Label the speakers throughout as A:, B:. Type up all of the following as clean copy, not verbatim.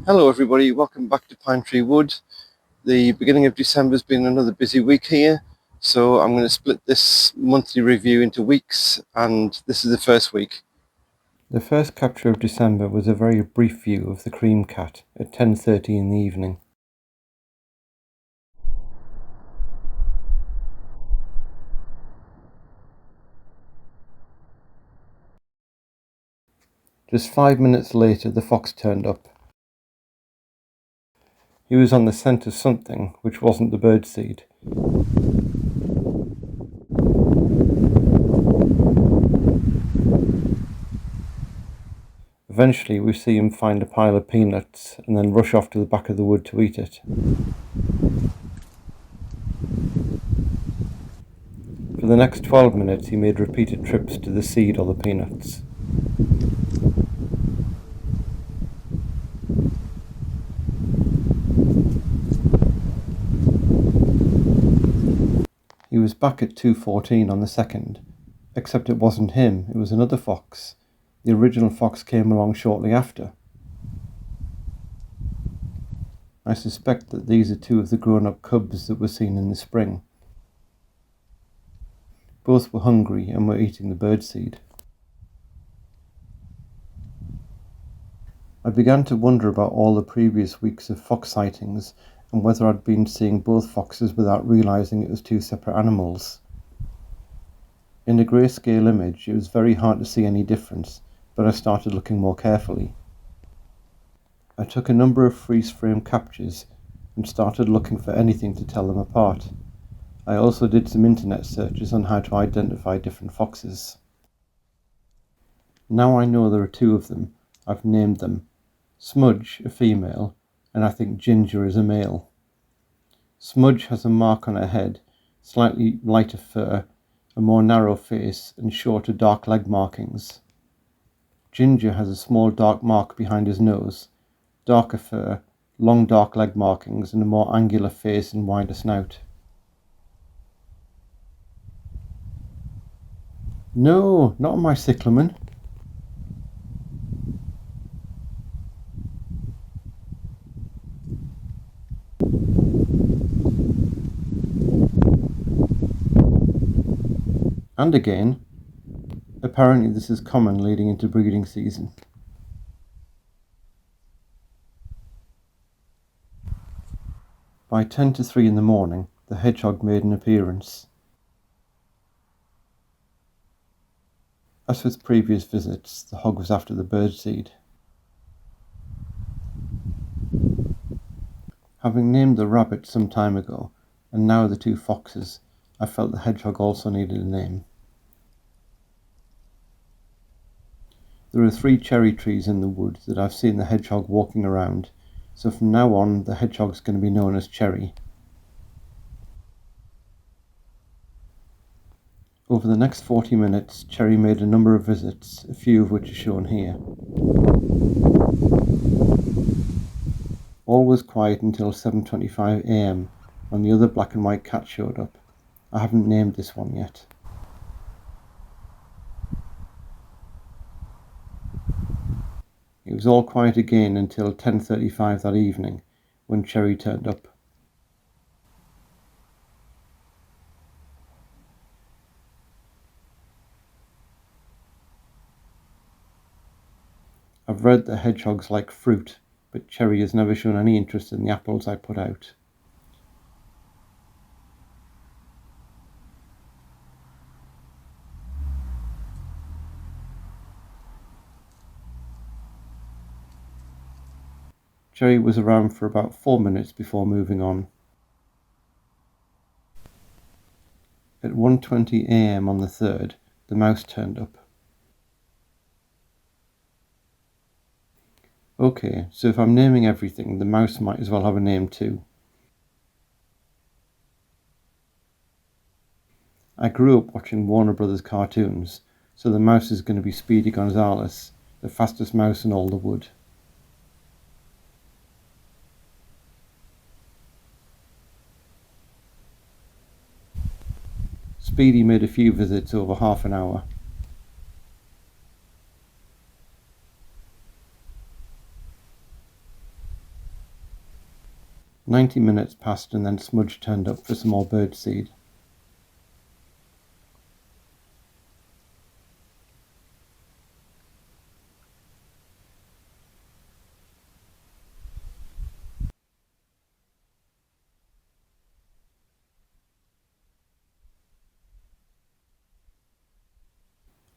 A: Hello everybody, welcome back to Pinetree Wood. The beginning of December has been another busy week here, so I'm going to split this monthly review into weeks, and this is the first week. The first capture of December was a very brief view of the cream cat at 10:30 in the evening. Just 5 minutes later the fox turned up. He was on the scent of something which wasn't the birdseed. Eventually we see him find a pile of peanuts and then rush off to the back of the wood to eat it. For the next 12 minutes he made repeated trips to the seed or the peanuts. He was back at 2:14 on the 2nd, except it wasn't him, it was another fox. The original fox came along shortly after. I suspect that these are two of the grown-up cubs that were seen in the spring. Both were hungry and were eating the birdseed. I began to wonder about all the previous weeks of fox sightings and whether I'd been seeing both foxes without realising it was two separate animals. In a grayscale image it was very hard to see any difference, but I started looking more carefully. I took a number of freeze-frame captures and started looking for anything to tell them apart. I also did some internet searches on how to identify different foxes. Now I know there are two of them. I've named them. Smudge, a female, and I think Ginger is a male. Smudge has a mark on her head, slightly lighter fur, a more narrow face, and shorter dark leg markings. Ginger has a small dark mark behind his nose, darker fur, long dark leg markings, and a more angular face and wider snout. No, not my cyclamen. And again, apparently this is common leading into breeding season. By 10 to 3 in the morning, the hedgehog made an appearance. As with previous visits, the hog was after the birdseed. Having named the rabbit some time ago, and now the two foxes, I felt the hedgehog also needed a name. There are 3 cherry trees in the wood that I've seen the hedgehog walking around, so from now on the hedgehog's going to be known as Cherry. Over the next 40 minutes, Cherry made a number of visits, a few of which are shown here. All was quiet until 7:25 AM, when the other black and white cat showed up. I haven't named this one yet. It was all quiet again until 10:35 that evening, when Cherry turned up. I've read that hedgehogs like fruit, but Cherry has never shown any interest in the apples I put out. Cherry was around for about 4 minutes before moving on. At 1:20 AM on the 3rd, the mouse turned up. Okay, so if I'm naming everything, the mouse might as well have a name too. I grew up watching Warner Brothers cartoons, so the mouse is going to be Speedy Gonzales, the fastest mouse in all the wood. Speedy made a few visits over half an hour. 90 minutes passed and then Smudge turned up for some more bird seed.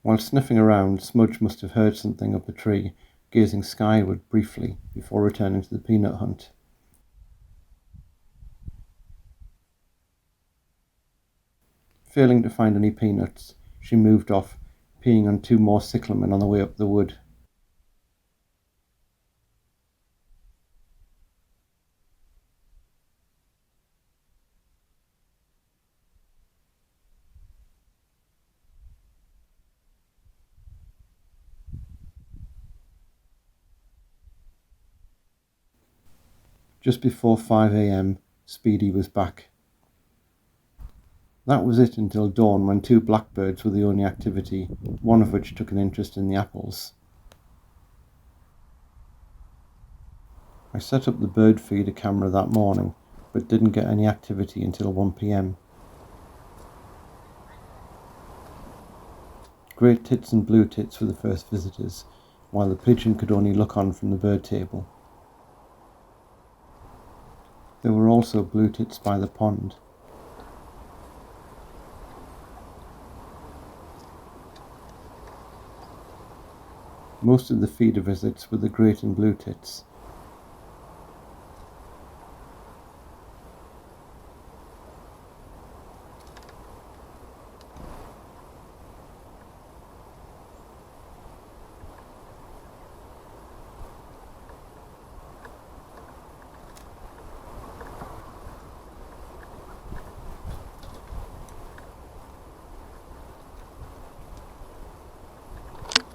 A: While sniffing around, Smudge must have heard something up a tree, gazing skyward briefly before returning to the peanut hunt. Failing to find any peanuts, she moved off, peeing on 2 more cyclamen on the way up the wood. Just before 5 a.m, Speedy was back. That was it until dawn, when 2 blackbirds were the only activity, one of which took an interest in the apples. I set up the bird feeder camera that morning, but didn't get any activity until 1 p.m. Great tits and blue tits were the first visitors, while the pigeon could only look on from the bird table. There were also Bluetits by the pond. Most of the feeder visits were the great and Bluetits.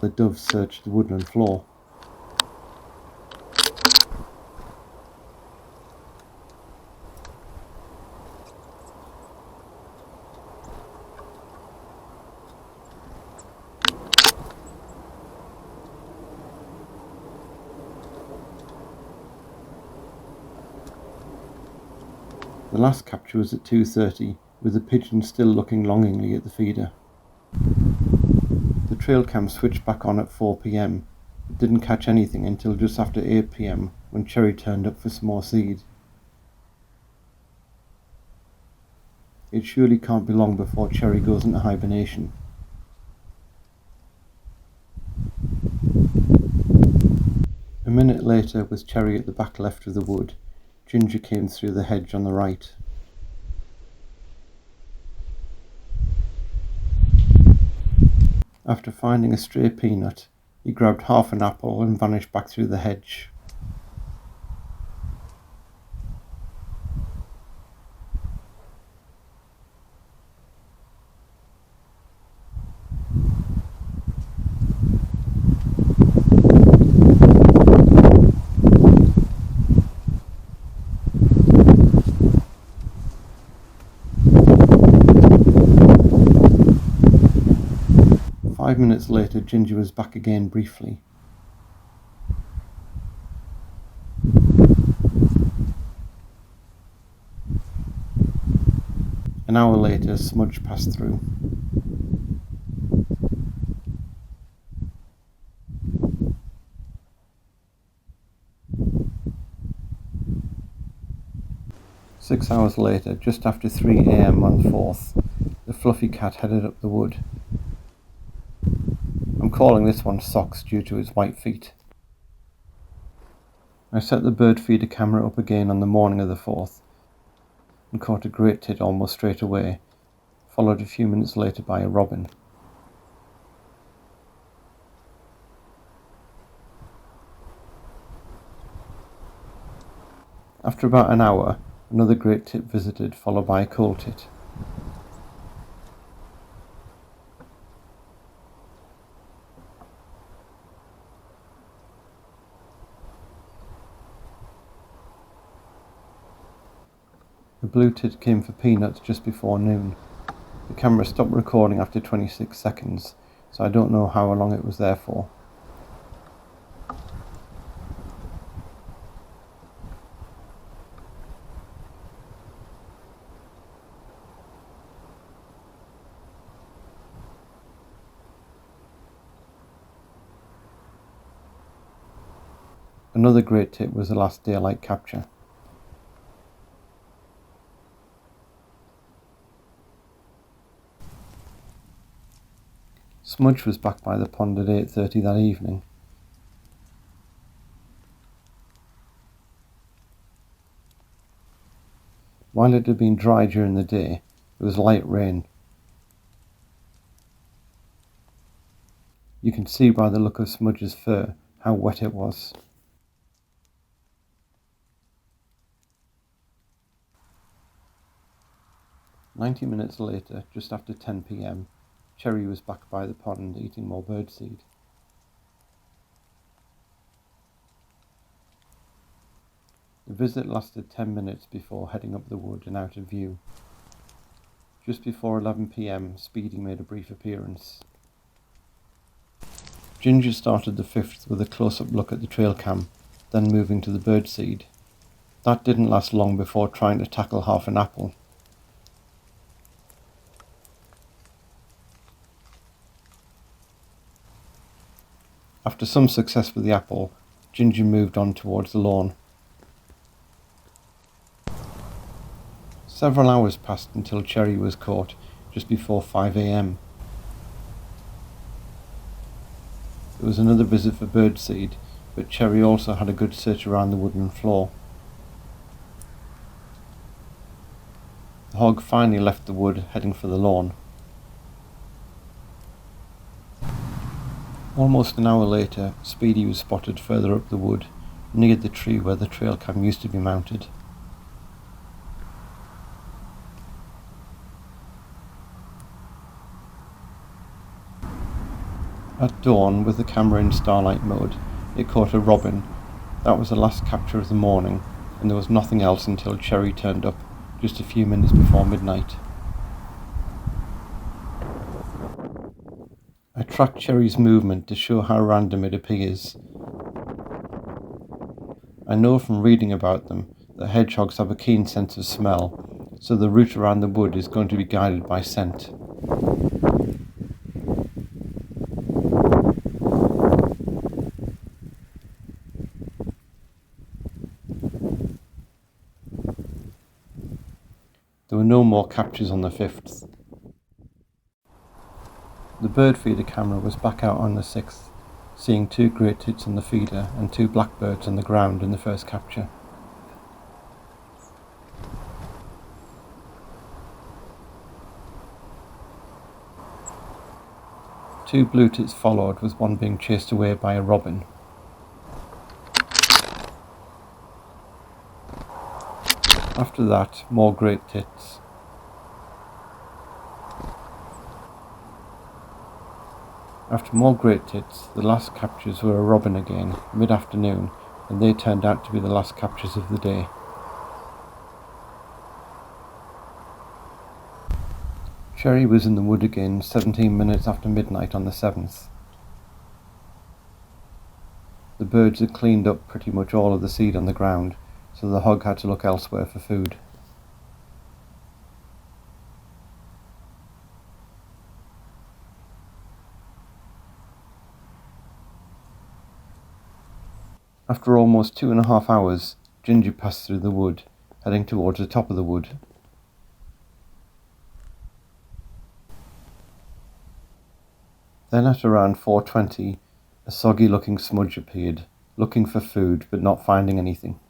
A: The doves searched the woodland floor. The last capture was at 2:30, with the pigeon still looking longingly at the feeder. The Trailcam switched back on at 4 p.m, but didn't catch anything until just after 8 p.m, when Cherry turned up for some more seed. It surely can't be long before Cherry goes into hibernation. A minute later, with Cherry at the back left of the wood, Ginger came through the hedge on the right. After finding a stray peanut, he grabbed half an apple and vanished back through the hedge. Five minutes later, Ginger was back again briefly. An hour later, Smudge passed through. Six hours later, just after 3 a.m. on the 4th, the fluffy cat headed up the wood. I'm calling this one Socks due to its white feet. I set the bird feeder camera up again on the morning of the 4th and caught a great tit almost straight away, followed a few minutes later by a robin. After about an hour, another great tit visited, followed by a coal tit. The blue tit came for peanuts just before noon. The camera stopped recording after 26 seconds, so I don't know how long it was there for. Another great tit was the last daylight capture. Smudge was back by the pond at 8:30 that evening. While it had been dry during the day, it was light rain. You can see by the look of Smudge's fur how wet it was. "90 minutes later, just after 10 p.m, Cherry was back by the pond eating more birdseed. The visit lasted 10 minutes before heading up the wood and out of view. Just before 11 p.m, Speedy made a brief appearance. Ginger started the 5th with a close-up look at the Trailcam, then moving to the birdseed. That didn't last long before trying to tackle half an apple. After some success with the apple, Ginger moved on towards the lawn. Several hours passed until Cherry was caught just before 5 a.m. There was another visit for birdseed, but Cherry also had a good search around the wooden floor. The hog finally left the wood, heading for the lawn. Almost an hour later, Speedy was spotted further up the wood, near the tree where the Trailcam used to be mounted. At dawn, with the camera in starlight mode, it caught a robin. That was the last capture of the morning, and there was nothing else until Cherry turned up just a few minutes before midnight. I tracked Cherry's movement to show how random it appears. I know from reading about them that hedgehogs have a keen sense of smell, so the route around the wood is going to be guided by scent. There were no more captures on the 5th. The bird feeder camera was back out on the 6th, seeing 2 great tits on the feeder and 2 blackbirds on the ground in the first capture. Two Bluetits followed, with one being chased away by a robin. After that, more great tits. After more great tits, the last captures were a robin again, mid-afternoon, and they turned out to be the last captures of the day. Cherry was in the wood again 17 minutes after midnight on the 7th. The birds had cleaned up pretty much all of the seed on the ground, so the hog had to look elsewhere for food. After almost 2.5 hours, Ginger passed through the wood, heading towards the top of the wood. Then at around 4:20, a soggy-looking Smudge appeared, looking for food but not finding anything.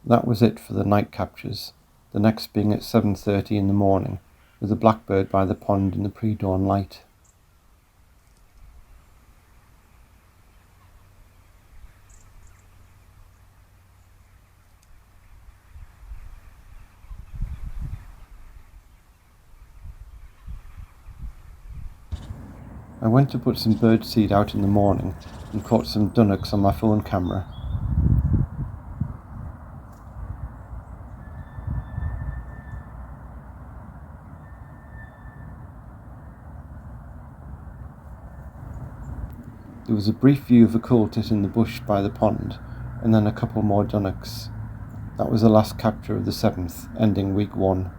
A: That was it for the night captures, the next being at 7:30 in the morning, with a blackbird by the pond in the pre-dawn light. I went to put some bird seed out in the morning and caught some dunnocks on my phone camera. There was a brief view of a coal tit in the bush by the pond, and then a couple more dunnocks. That was the last capture of the 7th, ending week 1.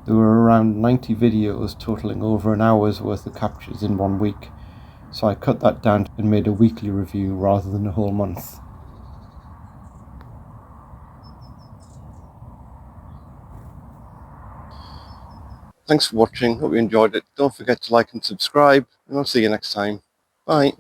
A: There were around 90 videos totaling over an hour's worth of captures in 1 week, so I cut that down and made a weekly review rather than a whole month. Thanks for watching, hope you enjoyed it. Don't forget to like and subscribe, and I'll see you next time. Bye.